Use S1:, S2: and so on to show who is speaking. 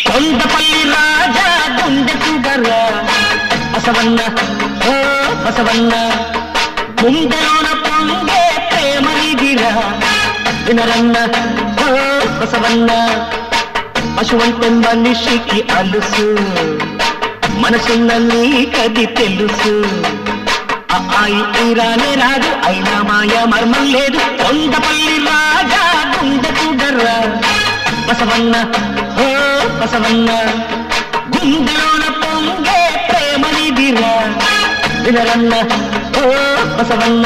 S1: కొండపల్లి రాజా గుండె సుగరా బసవన్న ఓ బసవన్న గుండెలోన పొంగే ప్రేమనిదిరా వినరన్న ఓ బసవన్న పశువంటే మనిషికి అలుసు మనసున్న నీకది తెలుసు రానే రాదు అయినా మాయ మర్మం లేదు కొండపల్లి రాజా గుండె సుగరా బసవన్న ఓ బసవన్న గుండెలోన పొంగే ప్రేమనిదిరా వినరన్న ఓ బసవన్న